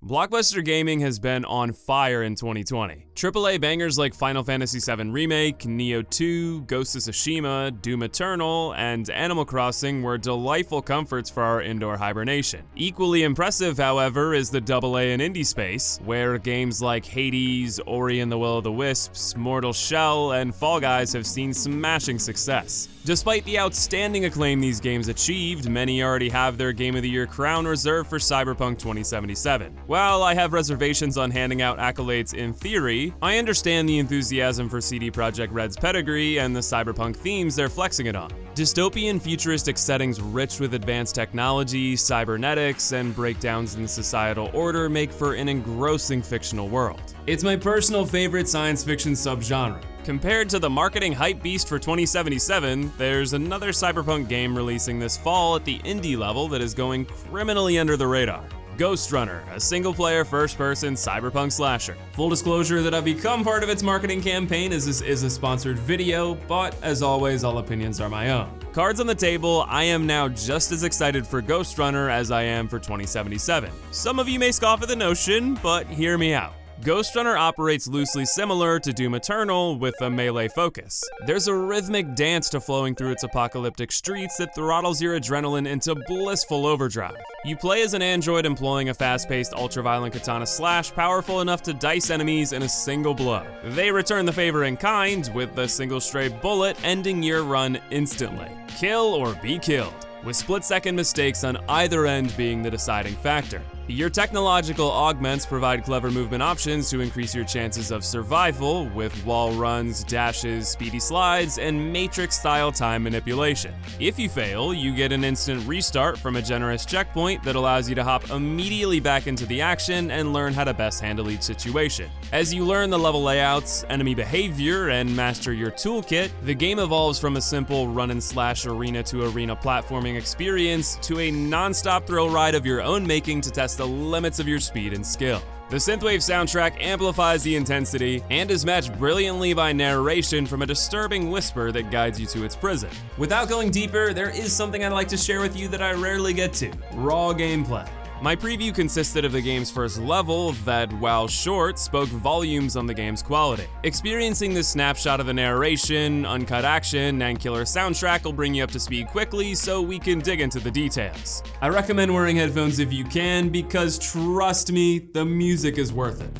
Blockbuster gaming has been on fire in 2020. AAA bangers like Final Fantasy VII Remake, Nioh 2, Ghost of Tsushima, Doom Eternal, and Animal Crossing were delightful comforts for our indoor hibernation. Equally impressive, however, is the AA and indie space, where games like Hades, Ori and the Will of the Wisps, Mortal Shell, and Fall Guys have seen smashing success. Despite the outstanding acclaim these games achieved, many already have their Game of the Year crown reserved for Cyberpunk 2077. While I have reservations on handing out accolades in theory, I understand the enthusiasm for CD Projekt Red's pedigree and the cyberpunk themes they're flexing it on. Dystopian futuristic settings rich with advanced technology, cybernetics, and breakdowns in societal order make for an engrossing fictional world. It's my personal favorite science fiction subgenre. Compared to the marketing hype beast for 2077, there's another cyberpunk game releasing this fall at the indie level that is going criminally under the radar. Ghostrunner, a single-player, first-person cyberpunk slasher. Full disclosure that I've become part of its marketing campaign as this is a sponsored video, but as always, all opinions are my own. Cards on the table, I am now just as excited for Ghostrunner as I am for 2077. Some of you may scoff at the notion, but hear me out. Ghostrunner operates loosely similar to Doom Eternal with a melee focus. There's a rhythmic dance to flowing through its apocalyptic streets that throttles your adrenaline into blissful overdrive. You play as an android employing a fast-paced ultra-violent katana slash powerful enough to dice enemies in a single blow. They return the favor in kind, with a single stray bullet ending your run instantly. Kill or be killed, with split-second mistakes on either end being the deciding factor. Your technological augments provide clever movement options to increase your chances of survival with wall runs, dashes, speedy slides, and Matrix-style time manipulation. If you fail, you get an instant restart from a generous checkpoint that allows you to hop immediately back into the action and learn how to best handle each situation. As you learn the level layouts, enemy behavior, and master your toolkit, the game evolves from a simple run-and-slash arena-to-arena platforming experience to a non-stop thrill ride of your own making to test the limits of your speed and skill. The synthwave soundtrack amplifies the intensity and is matched brilliantly by narration from a disturbing whisper that guides you to its prison. Without going deeper, there is something I'd like to share with you that I rarely get to: raw gameplay. My preview consisted of the game's first level that, while short, spoke volumes on the game's quality. Experiencing this snapshot of the narration, uncut action, and killer soundtrack will bring you up to speed quickly so we can dig into the details. I recommend wearing headphones if you can, because trust me, the music is worth it.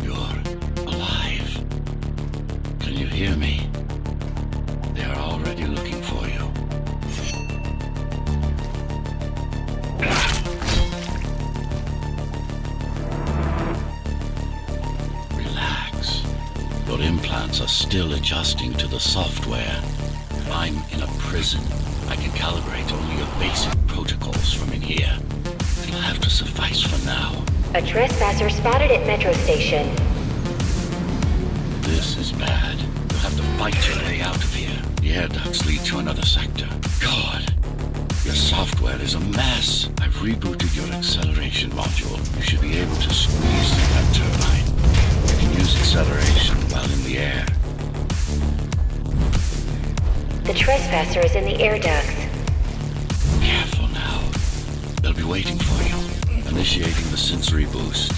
You're alive. Can you hear me? They are already looking for you. Your implants are still adjusting to the software. I'm in a prison. I can calibrate only your basic protocols from in here. It'll have to suffice for now. A trespasser spotted at Metro Station. This is bad. You'll have to fight your way out of here. The air ducts lead to another sector. God, your software is a mess. I've rebooted your acceleration module. You should be able to squeeze through that turbine. You can use acceleration while in the air. The trespasser is in the air ducts. Careful now. They'll be waiting for you. Initiating the sensory boost.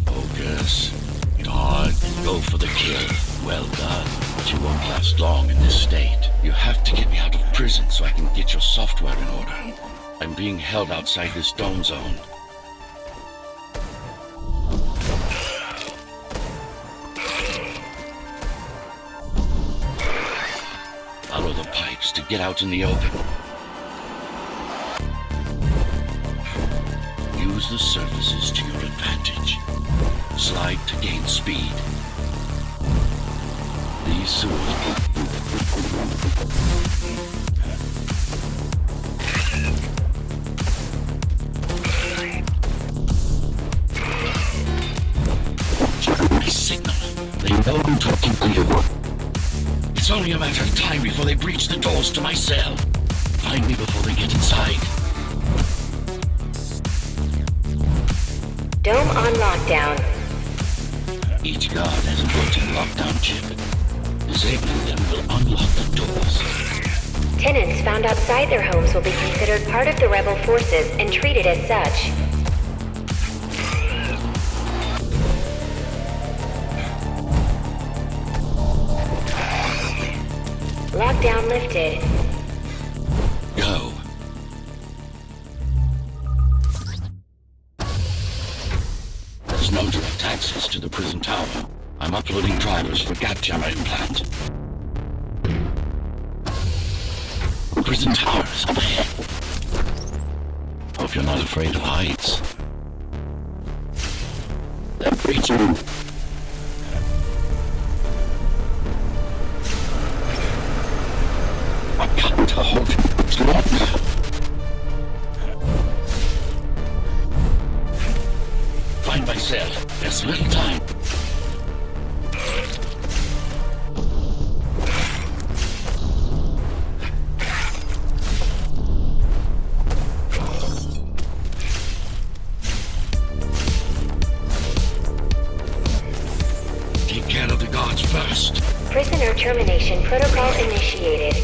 Focus. Hit hard and go for the kill. Well done. But you won't last long in this state. You have to get me out of prison so I can get your software in order. I'm being held outside this dome zone. Follow the pipes to get out in the open. Use the surfaces to your advantage. Slide to gain speed. These sewers. Check my signal. They know I'm talking to you. It's only a matter of time before they breach the doors to my cell. Find me before they get inside. Dome on lockdown. Each guard has a built-in lockdown chip. Disabling them will unlock the doors. Tenants found outside their homes will be considered part of the rebel forces and treated as such. Lockdown lifted. Go. There's no direct access to the prison tower. I'm uploading drivers for gap jammer implant. Prison towers up ahead. Hope you're not afraid of heights. They're breaching. I've got to hold it longer. Find my cell. There's little time. Take care of the guards first. Prisoner termination protocol initiated.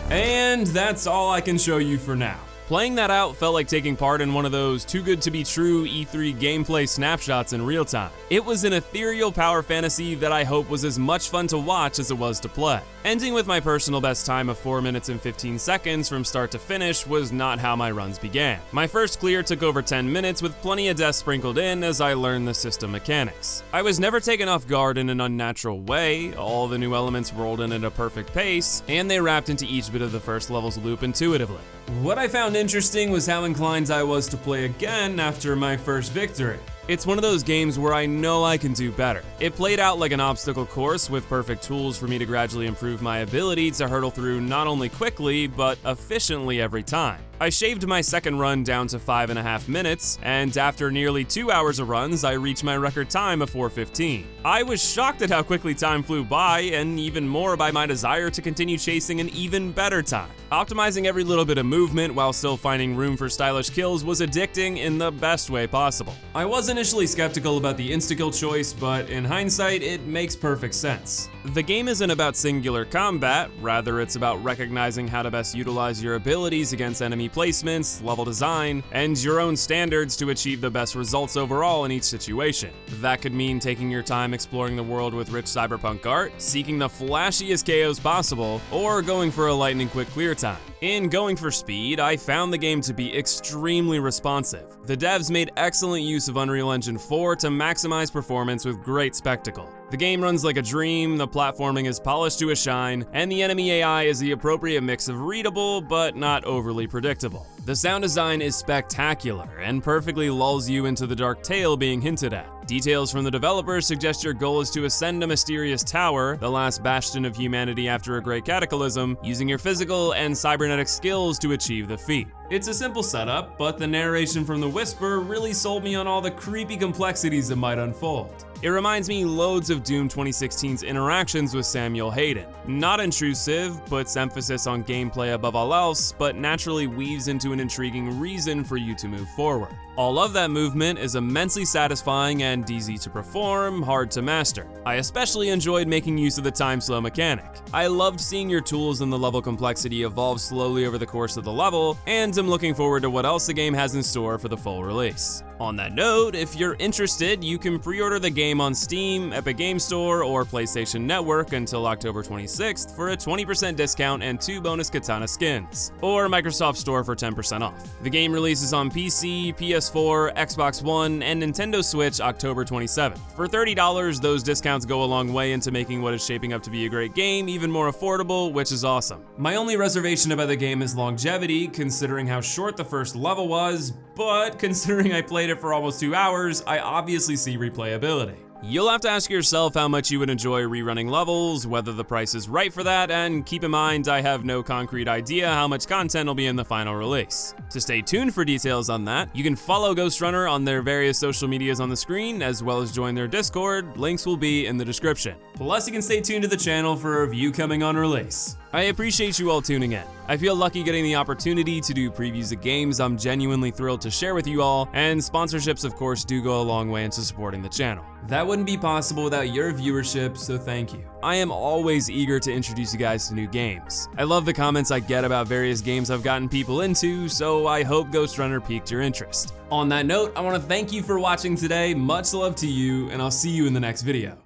And that's all I can show you for now. Playing that out felt like taking part in one of those too good to be true E3 gameplay snapshots in real time. It was an ethereal power fantasy that I hope was as much fun to watch as it was to play. Ending with my personal best time of 4 minutes and 15 seconds from start to finish was not how my runs began. My first clear took over 10 minutes with plenty of deaths sprinkled in as I learned the system mechanics. I was never taken off guard in an unnatural way, all the new elements rolled in at a perfect pace, and they wrapped into each bit of the first level's loop intuitively. What I found interesting was how inclined I was to play again after my first victory. It's one of those games where I know I can do better. It played out like an obstacle course with perfect tools for me to gradually improve my ability to hurdle through not only quickly, but efficiently every time. I shaved my second run down to 5.5 minutes, and after nearly 2 hours of runs, I reached my record time of 4:15. I was shocked at how quickly time flew by, and even more by my desire to continue chasing an even better time. Optimizing every little bit of movement while still finding room for stylish kills was addicting in the best way possible. I was initially skeptical about the insta-kill choice, but in hindsight, it makes perfect sense. The game isn't about singular combat, rather it's about recognizing how to best utilize your abilities against enemy placements, level design, and your own standards to achieve the best results overall in each situation. That could mean taking your time exploring the world with rich cyberpunk art, seeking the flashiest KOs possible, or going for a lightning quick clear time. In going for speed, I found the game to be extremely responsive. The devs made excellent use of Unreal Engine 4 to maximize performance with great spectacle. The game runs like a dream, the platforming is polished to a shine, and the enemy AI is the appropriate mix of readable but not overly predictable. The sound design is spectacular and perfectly lulls you into the dark tale being hinted at. Details from the developers suggest your goal is to ascend a mysterious tower, the last bastion of humanity after a great cataclysm, using your physical and cybernetic skills to achieve the feat. It's a simple setup, but the narration from the Whisper really sold me on all the creepy complexities that might unfold. It reminds me loads of Doom 2016's interactions with Samuel Hayden. Not intrusive, puts emphasis on gameplay above all else, but naturally weaves into an intriguing reason for you to move forward. All of that movement is immensely satisfying and easy to perform, hard to master. I especially enjoyed making use of the time slow mechanic. I loved seeing your tools and the level complexity evolve slowly over the course of the level, and I'm looking forward to what else the game has in store for the full release. On that note, if you're interested, you can pre-order the game on Steam, Epic Games Store, or PlayStation Network until October 26th for a 20% discount and 2 bonus katana skins, or Microsoft Store for 10% off. The game releases on PC, PS4, Xbox One, and Nintendo Switch October 27th. For $30, those discounts go a long way into making what is shaping up to be a great game even more affordable, which is awesome. My only reservation about the game is longevity, considering how short the first level was, but considering I played it for almost 2 hours, I obviously see replayability. You'll have to ask yourself how much you would enjoy rerunning levels, whether the price is right for that, and keep in mind I have no concrete idea how much content will be in the final release. To stay tuned for details on that, you can follow Ghostrunner on their various social medias on the screen, as well as join their Discord. Links will be in the description. Plus, you can stay tuned to the channel for a review coming on release. I appreciate you all tuning in. I feel lucky getting the opportunity to do previews of games I'm genuinely thrilled to share with you all, and sponsorships of course do go a long way into supporting the channel. That wouldn't be possible without your viewership, so thank you. I am always eager to introduce you guys to new games. I love the comments I get about various games I've gotten people into, so I hope Ghostrunner piqued your interest. On that note, I want to thank you for watching today, much love to you, and I'll see you in the next video.